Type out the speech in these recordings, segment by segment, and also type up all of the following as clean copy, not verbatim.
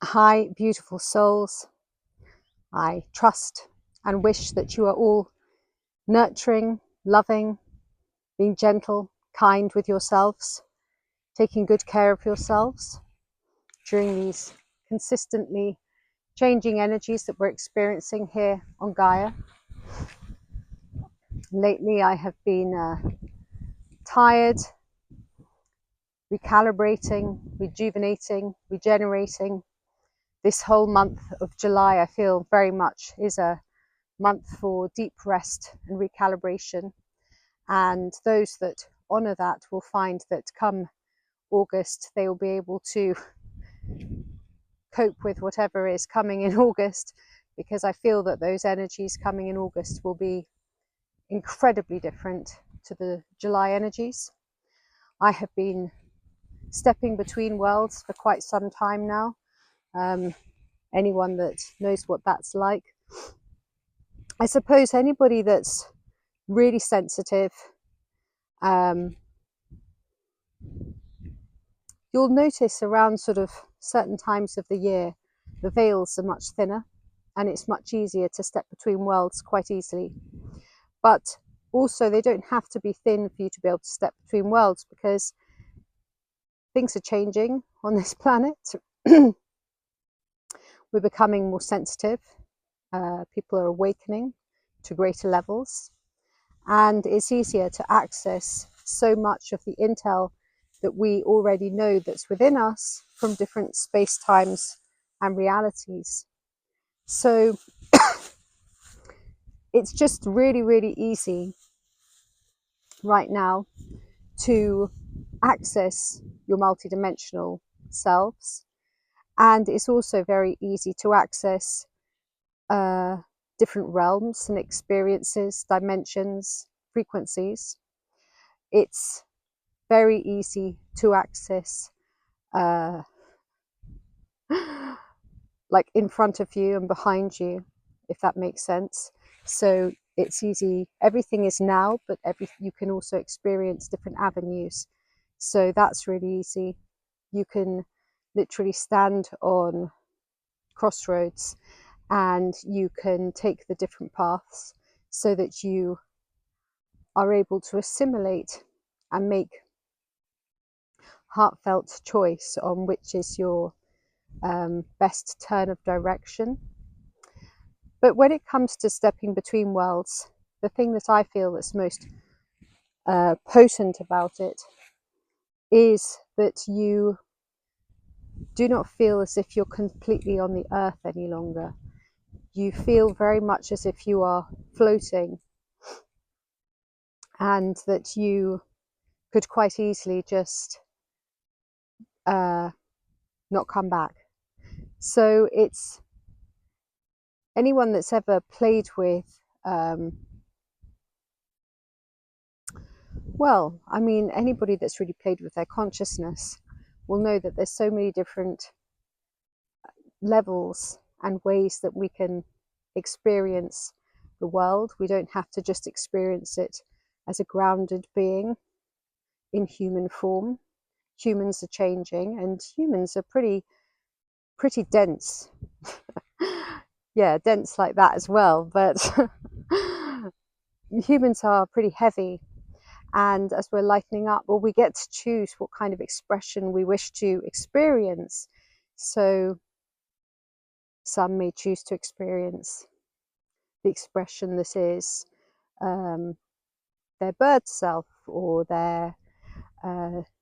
Hi, beautiful souls. I trust and wish that you are all nurturing, loving, being gentle, kind with yourselves, taking good care of yourselves during these consistently changing energies that we're experiencing here on Gaia. Lately, I have been tired, recalibrating, rejuvenating, regenerating. This whole month of July, I feel very much is a month for deep rest and recalibration. And those that honour that will find that come August, they will be able to cope with whatever is coming in August, because I feel that those energies coming in August will be incredibly different to the July energies. I have been stepping between worlds for quite some time now. Anyone that knows what that's like, I suppose anybody that's really sensitive, you'll notice around sort of certain times of the year, the veils are much thinner and it's much easier to step between worlds quite easily. But also they don't have to be thin for you to be able to step between worlds, because things are changing on this planet. We're becoming more sensitive. People are awakening to greater levels, and it's easier to access so much of the intel that we already know that's within us from different space times and realities. So it's just really, really easy right now to access your multidimensional selves, and it's also very easy to access different realms and experiences, dimensions, frequencies. It's very easy to access like in front of you and behind you, if that makes sense. So it's easy, everything is now, but you can also experience different avenues. So that's really easy. You can literally stand on crossroads and you can take the different paths so that you are able to assimilate and make heartfelt choice on which is your best turn of direction. But when it comes to stepping between worlds, the thing that I feel that's most potent about it is that you do not feel as if you're completely on the earth any longer. You feel very much as if you are floating, and that you could quite easily just not come back. So it's anyone that's ever played with well, I mean, anybody that's really played with their consciousness will know that there's so many different levels and ways that we can experience the world. We don't have to just experience it as a grounded being in human form. Humans are changing, and humans are pretty dense. Yeah, dense like that as well, but humans are pretty heavy. And as we're lightening up, well, we get to choose what kind of expression we wish to experience. So some may choose to experience the expression that is their bird self or their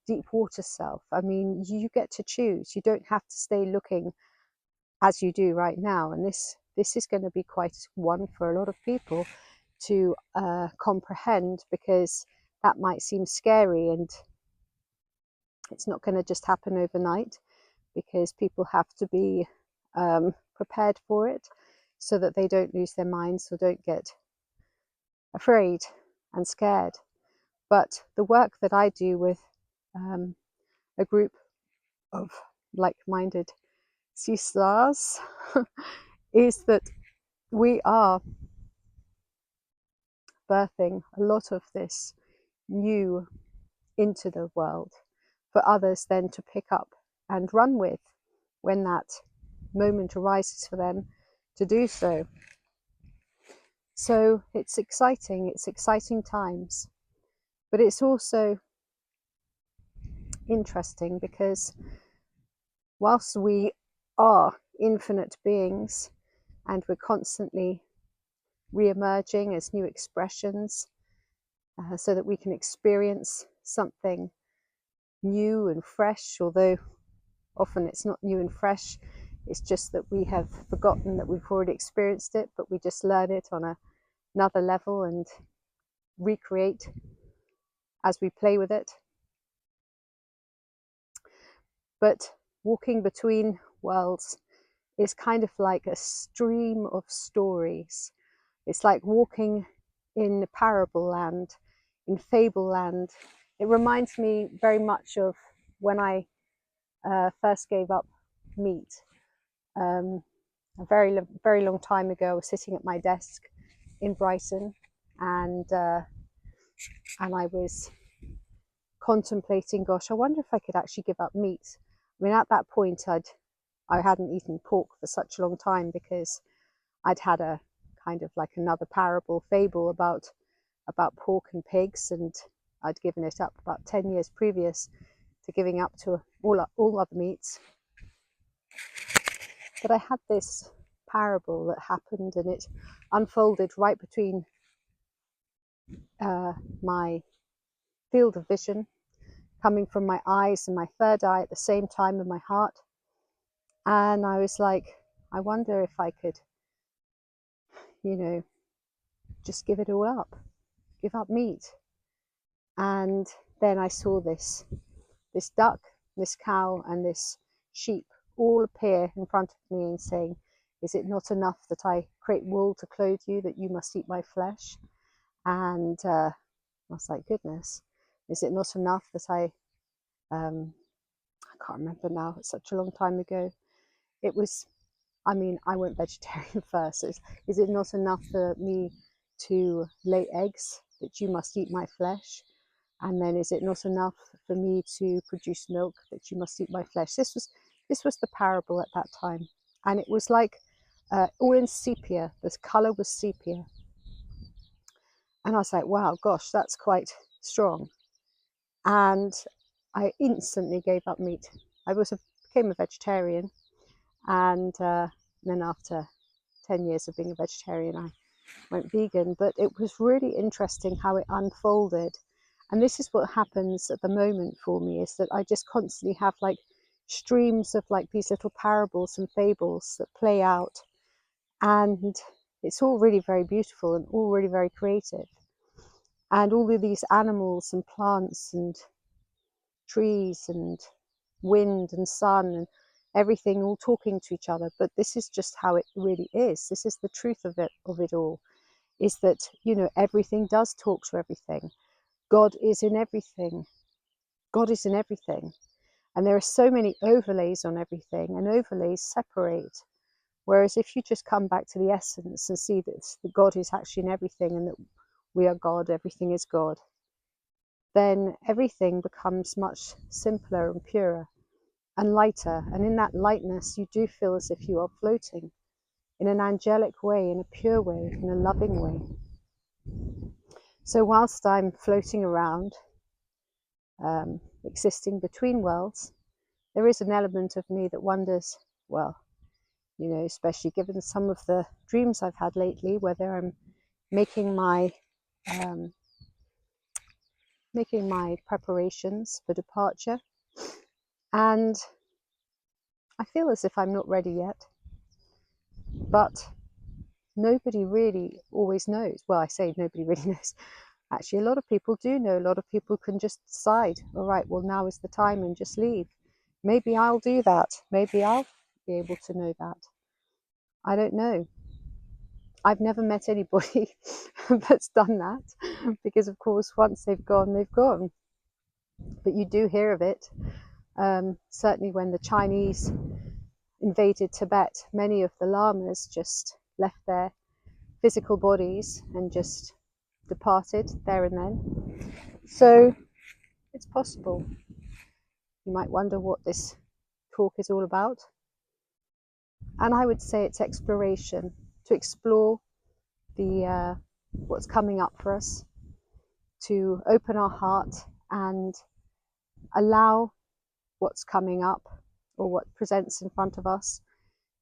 deep water self. I mean, you get to choose. You don't have to stay looking as you do right now. And this is going to be quite one for a lot of people to comprehend, because that might seem scary, and it's not going to just happen overnight, because people have to be prepared for it so that they don't lose their minds or don't get afraid and scared. But the work that I do with a group of like-minded sisters is that we are birthing a lot of this new into the world for others then to pick up and run with when that moment arises for them to do so. So it's exciting times, but it's also interesting because whilst we are infinite beings and we're constantly re-emerging as new expressions, so that we can experience something new and fresh, although often it's not new and fresh, it's just that we have forgotten that we've already experienced it, but we just learn it on another level and recreate as we play with it. But walking between worlds is kind of like a stream of stories. It's like walking in parable land, in fable land. It reminds me very much of when I first gave up meat. A very long time ago, I was sitting at my desk in Brighton, and I was contemplating, gosh, I wonder if I could actually give up meat. I mean, at that point, I hadn't eaten pork for such a long time because I'd had a kind of like another fable about pork and pigs, and I'd given it up about 10 years previous to giving up to all other meats. But I had this parable that happened, and it unfolded right between my field of vision, coming from my eyes and my third eye at the same time in my heart. And I was like, I wonder if I could, just give it all up, give up meat. And then I saw this duck, this cow, and this sheep all appear in front of me and saying, is it not enough that I create wool to clothe you, that you must eat my flesh? And I was like, goodness, is it not enough that I can't remember now, it's such a long time ago. It was, I went vegetarian first. Is it not enough for me to lay eggs, that you must eat my flesh? And then is it not enough for me to produce milk, that you must eat my flesh? This was the parable at that time. And it was like all in sepia. This colour was sepia. And I was like, wow, gosh, that's quite strong. And I instantly gave up meat. I became a vegetarian. And then after 10 years of being a vegetarian, I went vegan. But it was really interesting how it unfolded. And this is what happens at the moment for me, is that I just constantly have like streams of like these little parables and fables that play out. And it's all really very beautiful and all really very creative. And all of these animals and plants and trees and wind and sun and everything all talking to each other. But this is just how it really is. This is the truth of it all, is that, everything does talk to everything. God is in everything. God is in everything. And there are so many overlays on everything, and overlays separate. Whereas if you just come back to the essence and see that God is actually in everything, and that we are God, everything is God, then everything becomes much simpler and purer and lighter. And in that lightness, you do feel as if you are floating in an angelic way, in a pure way, in a loving way. So whilst I'm floating around, existing between worlds, there is an element of me that wonders, well, especially given some of the dreams I've had lately, whether I'm making my preparations for departure, and I feel as if I'm not ready yet. But nobody really always knows. Well, I say nobody really knows. Actually, a lot of people do know. A lot of people can just decide, all right, well, now is the time, and just leave. Maybe I'll do that. Maybe I'll be able to know that. I don't know. I've never met anybody that's done that, because of course, once they've gone, they've gone. But you do hear of it. Certainly when the Chinese invaded Tibet, many of the lamas just left their physical bodies and just departed there and then. So it's possible. You might wonder what this talk is all about. And I would say it's exploration, to explore the what's coming up for us, to open our heart and allow what's coming up or what presents in front of us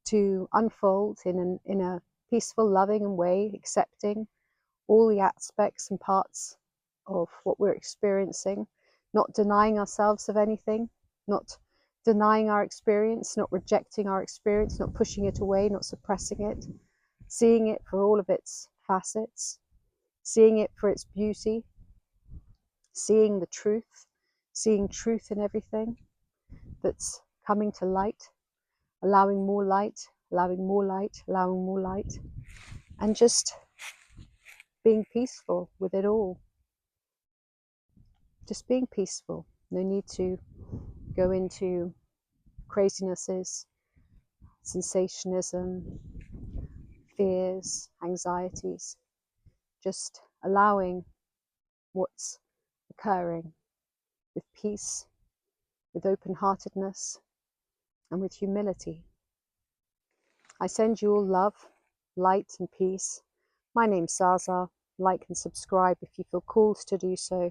to unfold in a peaceful, loving way, accepting all the aspects and parts of what we're experiencing, not denying ourselves of anything, not denying our experience, not rejecting our experience, not pushing it away, not suppressing it, seeing it for all of its facets, seeing it for its beauty, seeing the truth, seeing truth in everything that's coming to light, allowing more light, allowing more light, allowing more light, and just being peaceful with it all. Just being peaceful. No need to go into crazinesses, sensationism, fears, anxieties. Just allowing what's occurring with peace, with open-heartedness, and with humility. I send you all love, light, and peace. My name's Zaza. Like and subscribe if you feel called to do so.